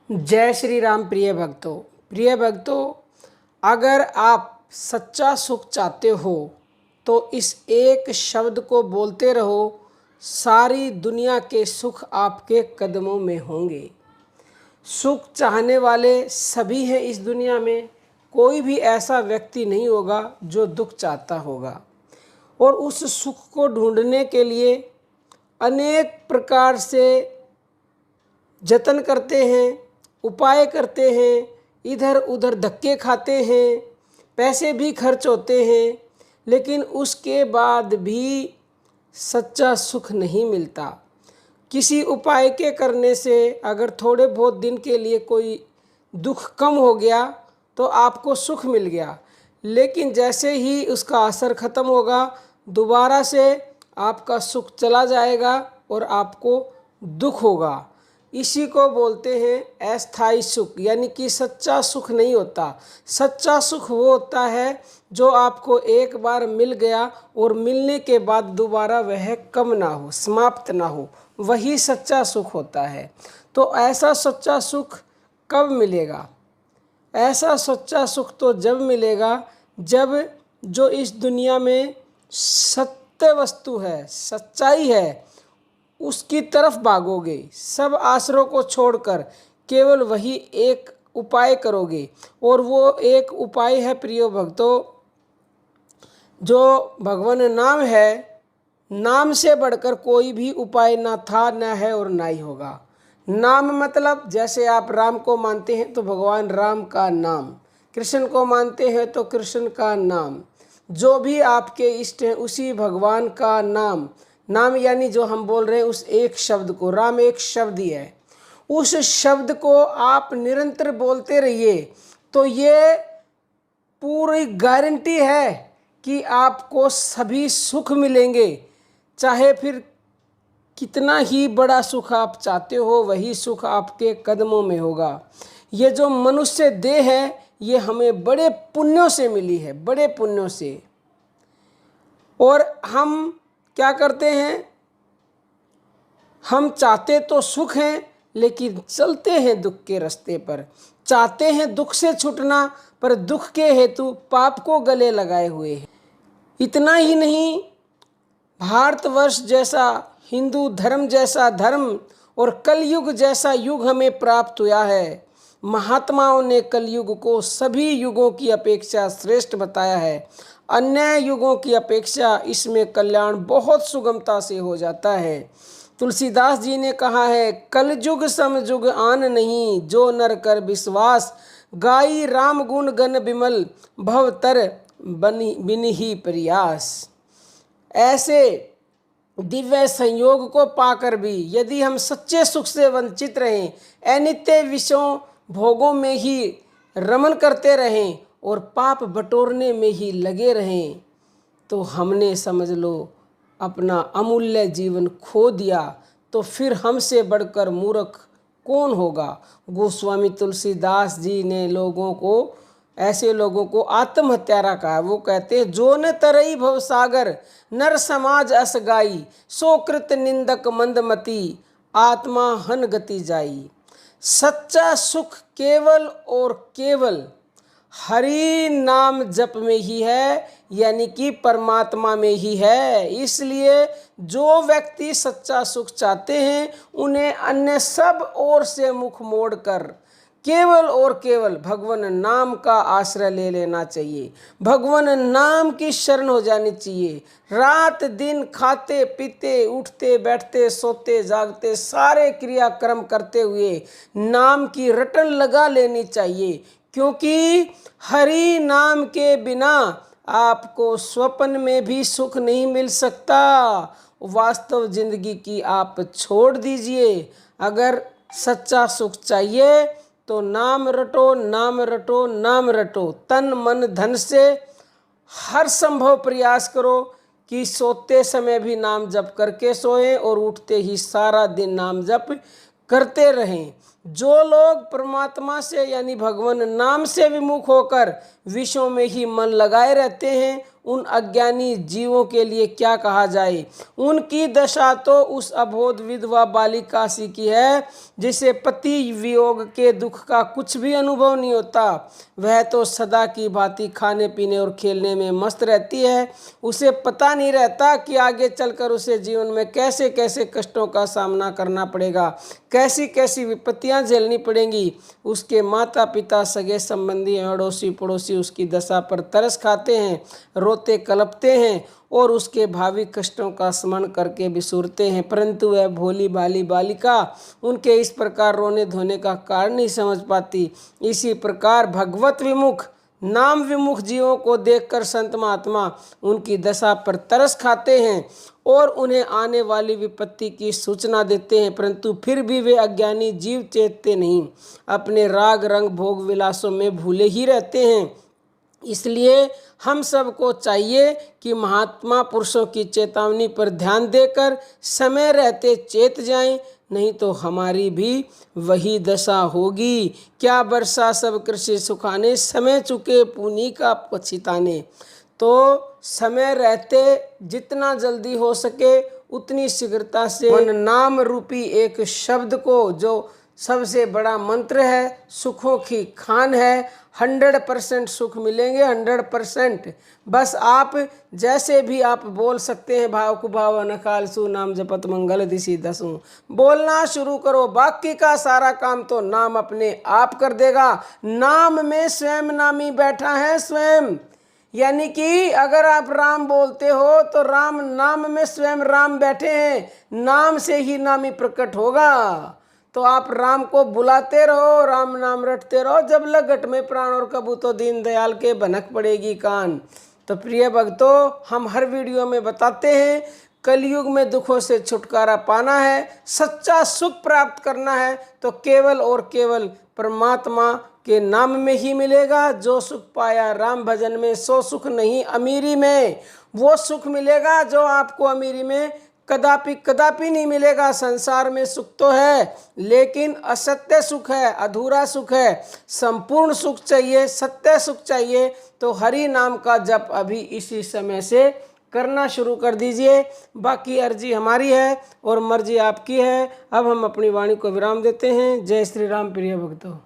जय श्री राम। प्रिय भक्तों, अगर आप सच्चा सुख चाहते हो तो इस एक शब्द को बोलते रहो, सारी दुनिया के सुख आपके कदमों में होंगे। सुख चाहने वाले सभी हैं इस दुनिया में, कोई भी ऐसा व्यक्ति नहीं होगा जो दुख चाहता होगा। और उस सुख को ढूंढने के लिए अनेक प्रकार से जतन करते हैं, उपाय करते हैं, इधर उधर धक्के खाते हैं, पैसे भी खर्च होते हैं, लेकिन उसके बाद भी सच्चा सुख नहीं मिलता। किसी उपाय के करने से अगर थोड़े बहुत दिन के लिए कोई दुख कम हो गया तो आपको सुख मिल गया, लेकिन जैसे ही उसका असर ख़त्म होगा दोबारा से आपका सुख चला जाएगा और आपको दुख होगा। इसी को बोलते हैं अस्थाई सुख, यानी कि सच्चा सुख नहीं होता। सच्चा सुख वो होता है जो आपको एक बार मिल गया और मिलने के बाद दोबारा वह कम ना हो, समाप्त ना हो, वही सच्चा सुख होता है। तो ऐसा सच्चा सुख कब मिलेगा? ऐसा सच्चा सुख तो जब मिलेगा जब जो इस दुनिया में सत्य वस्तु है, सच्चाई है, उसकी तरफ भागोगे। सब आसरों को छोड़कर केवल वही एक उपाय करोगे, और वो एक उपाय है प्रिय भक्तों, जो भगवान नाम है। नाम से बढ़कर कोई भी उपाय ना था, ना है और ना ही होगा। नाम मतलब जैसे आप राम को मानते हैं तो भगवान राम का नाम, कृष्ण को मानते हैं तो कृष्ण का नाम, जो भी आपके इष्ट हैं उसी भगवान का नाम। नाम यानी जो हम बोल रहे हैं उस एक शब्द को, राम एक शब्द ही है, उस शब्द को आप निरंतर बोलते रहिए तो ये पूरी गारंटी है कि आपको सभी सुख मिलेंगे। चाहे फिर कितना ही बड़ा सुख आप चाहते हो, वही सुख आपके कदमों में होगा। ये जो मनुष्य देह है ये हमें बड़े पुण्यों से मिली है, बड़े पुण्यों से। और हम क्या करते हैं, हम चाहते तो सुख हैं लेकिन चलते हैं दुख के रास्ते पर। चाहते हैं दुख से छूटना, पर दुख के हेतु पाप को गले लगाए हुए हैं। इतना ही नहीं, भारतवर्ष जैसा, हिंदू धर्म जैसा धर्म और कलयुग जैसा युग हमें प्राप्त हुआ है। महात्माओं ने कलयुग को सभी युगों की अपेक्षा श्रेष्ठ बताया है। अन्य युगों की अपेक्षा इसमें कल्याण बहुत सुगमता से हो जाता है। तुलसीदास जी ने कहा है, कलयुग समयुग आन नहीं, जो नर कर विश्वास, गाई राम गुण गण बिमल, भव तर बिनहि प्रयास। ऐसे दिव्य संयोग को पाकर भी यदि हम सच्चे सुख से वंचित रहें, अनित्य विषयों भोगों में ही रमन करते रहें और पाप बटोरने में ही लगे रहें, तो हमने समझ लो अपना अमूल्य जीवन खो दिया। तो फिर हमसे बढ़कर मूर्ख कौन होगा? गोस्वामी तुलसीदास जी ने ऐसे लोगों को आत्महत्यारा कहा। वो कहते हैं, जो न तरई भव सागर, नर समाज अस गाई, सो कृत निंदक मंदमती, आत्मा हन गति जाई। सच्चा सुख केवल और केवल हरि नाम जप में ही है, यानी कि परमात्मा में ही है। इसलिए जो व्यक्ति सच्चा सुख चाहते हैं उन्हें अन्य सब ओर से मुख मोड़कर केवल और केवल भगवान नाम का आश्रय ले लेना चाहिए। भगवान नाम की शरण हो जानी चाहिए। रात दिन खाते पीते, उठते बैठते, सोते जागते, सारे क्रियाक्रम करते हुए नाम की रटन लगा लेनी चाहिए, क्योंकि हरि नाम के बिना आपको स्वप्न में भी सुख नहीं मिल सकता। वास्तव जिंदगी की आप छोड़ दीजिए। अगर सच्चा सुख चाहिए तो नाम रटो, नाम रटो, नाम रटो। तन मन धन से हर संभव प्रयास करो कि सोते समय भी नाम जप करके सोएं और उठते ही सारा दिन नाम जप करते रहें। जो लोग परमात्मा से यानी भगवान नाम से विमुख होकर विषयों में ही मन लगाए रहते हैं, उन अज्ञानी जीवों के लिए क्या कहा जाए। उनकी दशा तो उस अबोध विधवा बालिका सी की है जिसे पति वियोग के दुख का कुछ भी अनुभव नहीं होता। वह तो सदा की भांति खाने पीने और खेलने में मस्त रहती है। उसे पता नहीं रहता कि आगे चलकर उसे जीवन में कैसे कैसे कष्टों का सामना करना पड़ेगा, कैसी कैसी विपत्तियां झेलनी पड़ेंगी। उसके माता पिता, सगे संबंधी, अड़ोसी पड़ोसी उसकी दशा पर तरस खाते हैं, रोते कलपते हैं और उसके भावी कष्टों का स्मरण करके बिसूरते हैं, परंतु वह भोली भाली बालिका उनके इस प्रकार रोने धोने का कारण नहीं समझ पाती। इसी प्रकार भगवत विमुख, नाम विमुख जीवों को देखकर संत महात्मा उनकी दशा पर तरस खाते हैं और उन्हें आने वाली विपत्ति की सूचना देते हैं, परंतु फिर भी वे अज्ञानी जीव चेतते नहीं, अपने राग रंग भोग विलासों में भूले ही रहते हैं। इसलिए हम सबको चाहिए कि महात्मा पुरुषों की चेतावनी पर ध्यान देकर समय रहते चेत जाएं, नहीं तो हमारी भी वही दशा होगी। क्या वर्षा सब कृषि सुखाने, समय चुके पुनी का पछिताने। तो समय रहते जितना जल्दी हो सके उतनी शीघ्रता से नाम रूपी एक शब्द को, जो सबसे बड़ा मंत्र है, सुखों की खान है, 100% सुख मिलेंगे, 100%। बस आप जैसे भी आप बोल सकते हैं, भाव कुभाव अनकाल सु नाम जपत मंगल दिशि दसु, बोलना शुरू करो। बाकी का सारा काम तो नाम अपने आप कर देगा। नाम में स्वयं नामी बैठा है, स्वयं। यानी कि अगर आप राम बोलते हो तो राम नाम में स्वयं राम बैठे हैं, नाम से ही नामी प्रकट होगा। तो आप राम को बुलाते रहो, राम नाम रटते रहो, जब लगट में प्राण और कबू तो दीन दयाल के भनक पड़ेगी कान। तो प्रिय भक्तों, हम हर वीडियो में बताते हैं, कलयुग में दुखों से छुटकारा पाना है, सच्चा सुख प्राप्त करना है तो केवल और केवल परमात्मा के नाम में ही मिलेगा। जो सुख पाया राम भजन में, सो सुख नहीं अमीरी में। वो सुख मिलेगा जो आपको अमीरी में कदापि कदापि नहीं मिलेगा। संसार में सुख तो है, लेकिन असत्य सुख है, अधूरा सुख है। संपूर्ण सुख चाहिए, सत्य सुख चाहिए तो हरि नाम का जप अभी इसी समय से करना शुरू कर दीजिए। बाकी अर्जी हमारी है और मर्जी आपकी है। अब हम अपनी वाणी को विराम देते हैं। जय श्री राम प्रिय भक्तों।